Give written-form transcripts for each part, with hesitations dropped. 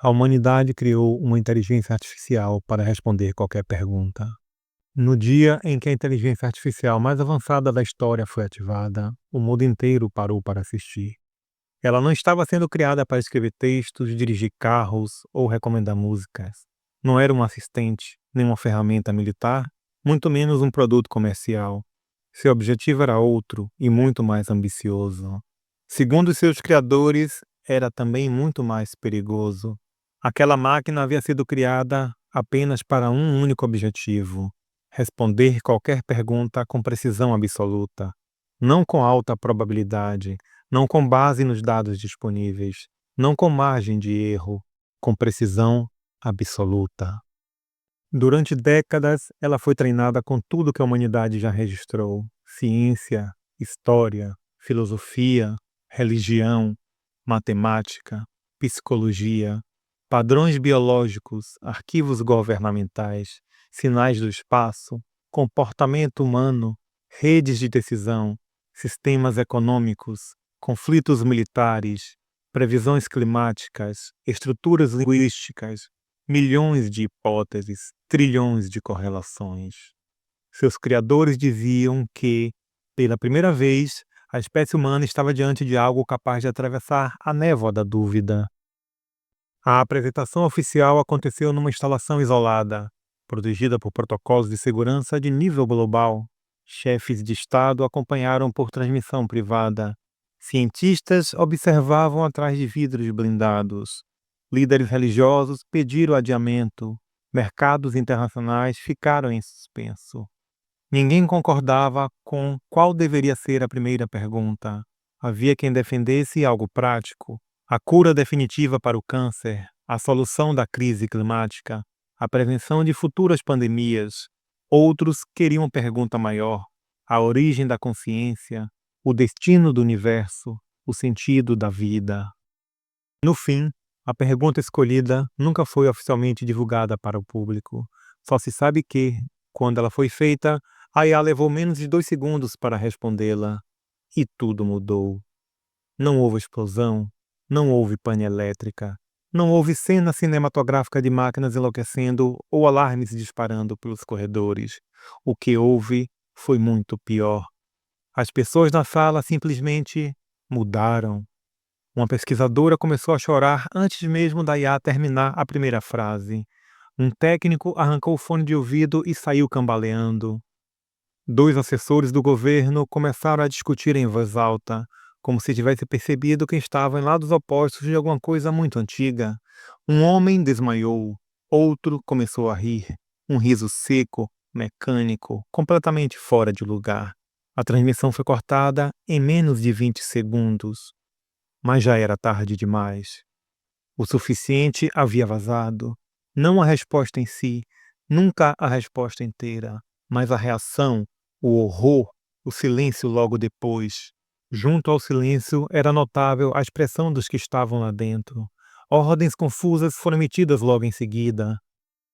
A humanidade criou uma inteligência artificial para responder qualquer pergunta. No dia em que a inteligência artificial mais avançada da história foi ativada, o mundo inteiro parou para assistir. Ela não estava sendo criada para escrever textos, dirigir carros ou recomendar músicas. Não era um assistente, nem uma ferramenta militar, muito menos um produto comercial. Seu objetivo era outro e muito mais ambicioso. Segundo seus criadores, era também muito mais perigoso. Aquela máquina havia sido criada apenas para um único objetivo: responder qualquer pergunta com precisão absoluta, não com alta probabilidade, não com base nos dados disponíveis, não com margem de erro, com precisão absoluta. Durante décadas, ela foi treinada com tudo que a humanidade já registrou: ciência, história, filosofia, religião, matemática, psicologia, padrões biológicos, arquivos governamentais, sinais do espaço, comportamento humano, redes de decisão, sistemas econômicos, conflitos militares, previsões climáticas, estruturas linguísticas, milhões de hipóteses, trilhões de correlações. Seus criadores diziam que, pela primeira vez, a espécie humana estava diante de algo capaz de atravessar a névoa da dúvida. A apresentação oficial aconteceu numa instalação isolada, protegida por protocolos de segurança de nível global. Chefes de Estado acompanharam por transmissão privada. Cientistas observavam atrás de vidros blindados. Líderes religiosos pediram adiamento. Mercados internacionais ficaram em suspenso. Ninguém concordava com qual deveria ser a primeira pergunta. Havia quem defendesse algo prático: a cura definitiva para o câncer, a solução da crise climática, a prevenção de futuras pandemias. Outros queriam uma pergunta maior: a origem da consciência, o destino do universo, o sentido da vida. No fim, a pergunta escolhida nunca foi oficialmente divulgada para o público. Só se sabe que, quando ela foi feita, a IA levou menos de 2 segundos para respondê-la. E tudo mudou. Não houve explosão, não houve pane elétrica, não houve cena cinematográfica de máquinas enlouquecendo ou alarmes disparando pelos corredores. O que houve foi muito pior. As pessoas na sala simplesmente mudaram. Uma pesquisadora começou a chorar antes mesmo da IA terminar a primeira frase. Um técnico arrancou o fone de ouvido e saiu cambaleando. 2 assessores do governo começaram a discutir em voz alta, como se tivesse percebido que estavam em lados opostos de alguma coisa muito antiga. Um homem desmaiou, outro começou a rir, um riso seco, mecânico, completamente fora de lugar. A transmissão foi cortada em menos de 20 segundos. Mas já era tarde demais. O suficiente havia vazado. Não a resposta em si, nunca a resposta inteira, mas a reação, o horror, o silêncio logo depois. Junto ao silêncio era notável a expressão dos que estavam lá dentro. Ordens confusas foram emitidas logo em seguida.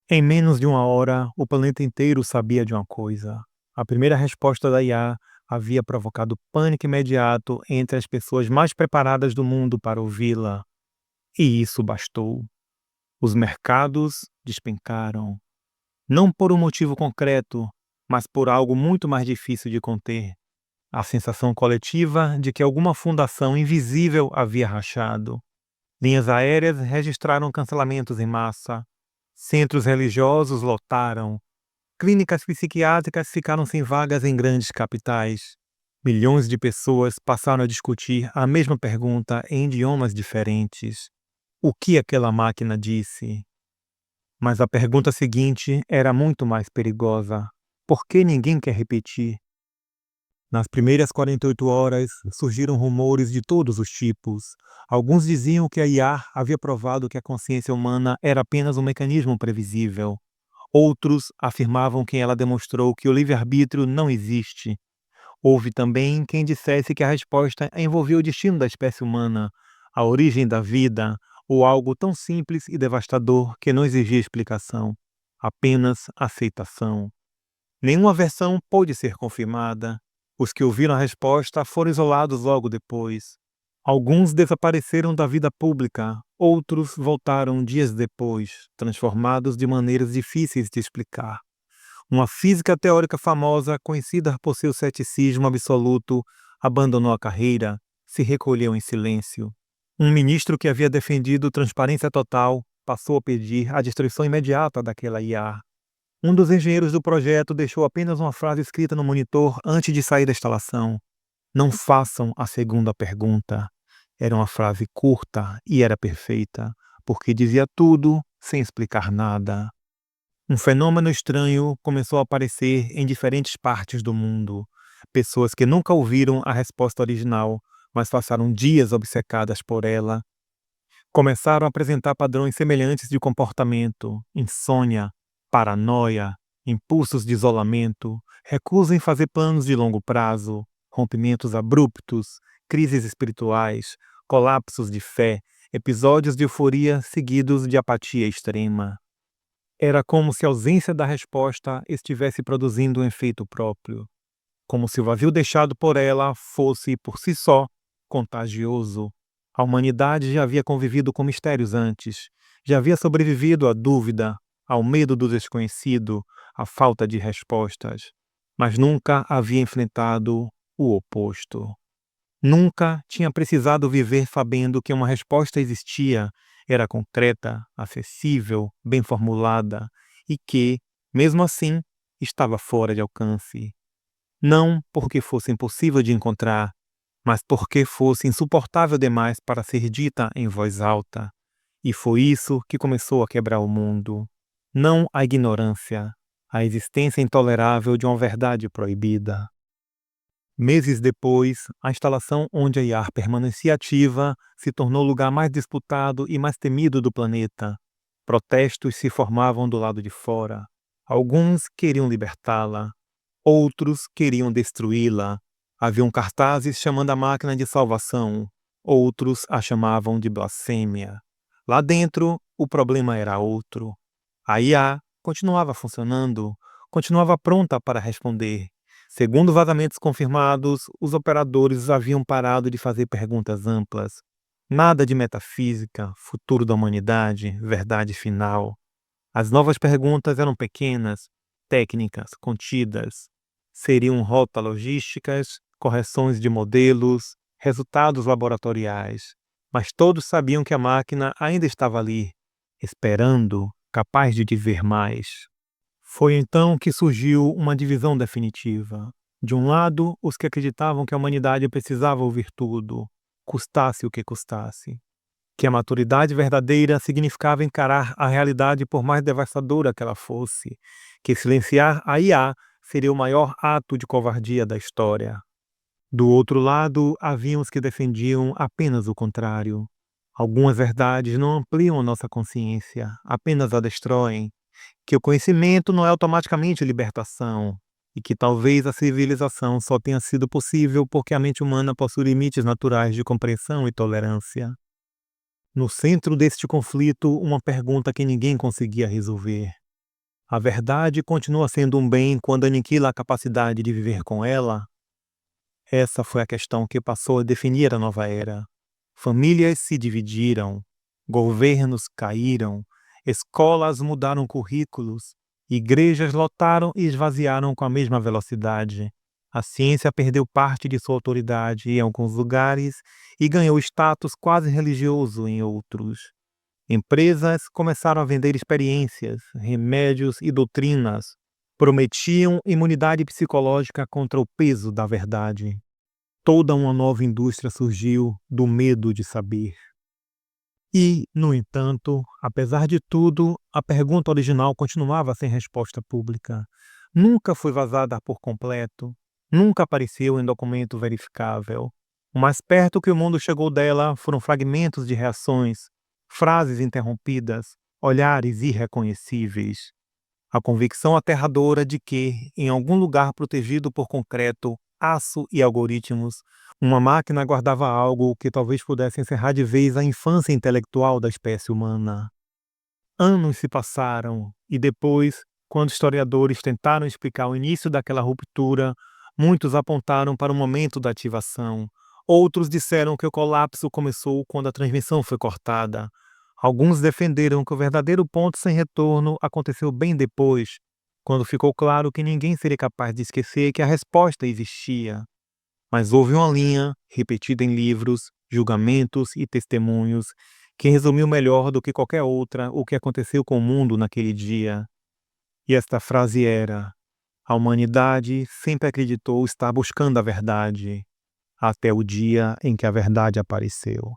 Em menos de 1 hora, o planeta inteiro sabia de uma coisa: a primeira resposta da IA havia provocado pânico imediato entre as pessoas mais preparadas do mundo para ouvi-la. E isso bastou. Os mercados despencaram. Não por um motivo concreto, mas por algo muito mais difícil de conter: a sensação coletiva de que alguma fundação invisível havia rachado. Linhas aéreas registraram cancelamentos em massa. Centros religiosos lotaram. Clínicas psiquiátricas ficaram sem vagas em grandes capitais. Milhões de pessoas passaram a discutir a mesma pergunta em idiomas diferentes. O que aquela máquina disse? Mas a pergunta seguinte era muito mais perigosa: por que ninguém quer repetir? Nas primeiras 48 horas, surgiram rumores de todos os tipos. Alguns diziam que a IA havia provado que a consciência humana era apenas um mecanismo previsível. Outros afirmavam que ela demonstrou que o livre-arbítrio não existe. Houve também quem dissesse que a resposta envolvia o destino da espécie humana, a origem da vida, ou algo tão simples e devastador que não exigia explicação, apenas aceitação. Nenhuma versão pôde ser confirmada. Os que ouviram a resposta foram isolados logo depois. Alguns desapareceram da vida pública, outros voltaram dias depois, transformados de maneiras difíceis de explicar. Uma física teórica famosa, conhecida por seu ceticismo absoluto, abandonou a carreira, se recolheu em silêncio. Um ministro que havia defendido transparência total passou a pedir a destruição imediata daquela IA. Um dos engenheiros do projeto deixou apenas uma frase escrita no monitor antes de sair da instalação: "Não façam a segunda pergunta." Era uma frase curta e era perfeita, porque dizia tudo sem explicar nada. Um fenômeno estranho começou a aparecer em diferentes partes do mundo. Pessoas que nunca ouviram a resposta original, mas passaram dias obcecadas por ela, começaram a apresentar padrões semelhantes de comportamento: insônia, paranoia, impulsos de isolamento, recusa em fazer planos de longo prazo, rompimentos abruptos, crises espirituais, colapsos de fé, episódios de euforia seguidos de apatia extrema. Era como se a ausência da resposta estivesse produzindo um efeito próprio, como se o vazio deixado por ela fosse, por si só, contagioso. A humanidade já havia convivido com mistérios antes, já havia sobrevivido à dúvida, ao medo do desconhecido, à falta de respostas, mas nunca havia enfrentado o oposto. Nunca tinha precisado viver sabendo que uma resposta existia, era concreta, acessível, bem formulada e que, mesmo assim, estava fora de alcance. Não porque fosse impossível de encontrar, mas porque fosse insuportável demais para ser dita em voz alta. E foi isso que começou a quebrar o mundo. Não a ignorância, a existência intolerável de uma verdade proibida. Meses depois, a instalação onde a IAR permanecia ativa se tornou o lugar mais disputado e mais temido do planeta. Protestos se formavam do lado de fora. Alguns queriam libertá-la, outros queriam destruí-la. Haviam cartazes chamando a máquina de salvação, outros a chamavam de blasfêmia. Lá dentro, o problema era outro. A IA continuava funcionando, continuava pronta para responder. Segundo vazamentos confirmados, os operadores haviam parado de fazer perguntas amplas. Nada de metafísica, futuro da humanidade, verdade final. As novas perguntas eram pequenas, técnicas, contidas. Seriam rotas logísticas, correções de modelos, resultados laboratoriais. Mas todos sabiam que a máquina ainda estava ali, esperando, capaz de dizer mais. Foi então que surgiu uma divisão definitiva. De um lado, os que acreditavam que a humanidade precisava ouvir tudo, custasse o que custasse. Que a maturidade verdadeira significava encarar a realidade por mais devastadora que ela fosse. Que silenciar a IA seria o maior ato de covardia da história. Do outro lado, haviam os que defendiam apenas o contrário. Algumas verdades não ampliam a nossa consciência, apenas a destroem. Que o conhecimento não é automaticamente libertação, e que talvez a civilização só tenha sido possível porque a mente humana possui limites naturais de compreensão e tolerância. No centro deste conflito, uma pergunta que ninguém conseguia resolver. A verdade continua sendo um bem quando aniquila a capacidade de viver com ela? Essa foi a questão que passou a definir a nova era. Famílias se dividiram, governos caíram, escolas mudaram currículos, igrejas lotaram e esvaziaram com a mesma velocidade. A ciência perdeu parte de sua autoridade em alguns lugares e ganhou status quase religioso em outros. Empresas começaram a vender experiências, remédios e doutrinas. Prometiam imunidade psicológica contra o peso da verdade. Toda uma nova indústria surgiu do medo de saber. E, no entanto, apesar de tudo, a pergunta original continuava sem resposta pública. Nunca foi vazada por completo, nunca apareceu em documento verificável. O mais perto que o mundo chegou dela foram fragmentos de reações, frases interrompidas, olhares irreconhecíveis. A convicção aterradora de que, em algum lugar protegido por concreto, aço e algoritmos, uma máquina guardava algo que talvez pudesse encerrar de vez a infância intelectual da espécie humana. Anos se passaram e depois, quando historiadores tentaram explicar o início daquela ruptura, muitos apontaram para o momento da ativação, Outros disseram que o colapso começou quando a transmissão foi cortada. Alguns defenderam que o verdadeiro ponto sem retorno aconteceu bem depois, quando ficou claro que ninguém seria capaz de esquecer que a resposta existia. Mas houve uma linha, repetida em livros, julgamentos e testemunhos, que resumiu melhor do que qualquer outra o que aconteceu com o mundo naquele dia. E esta frase era: a humanidade sempre acreditou estar buscando a verdade, até o dia em que a verdade apareceu.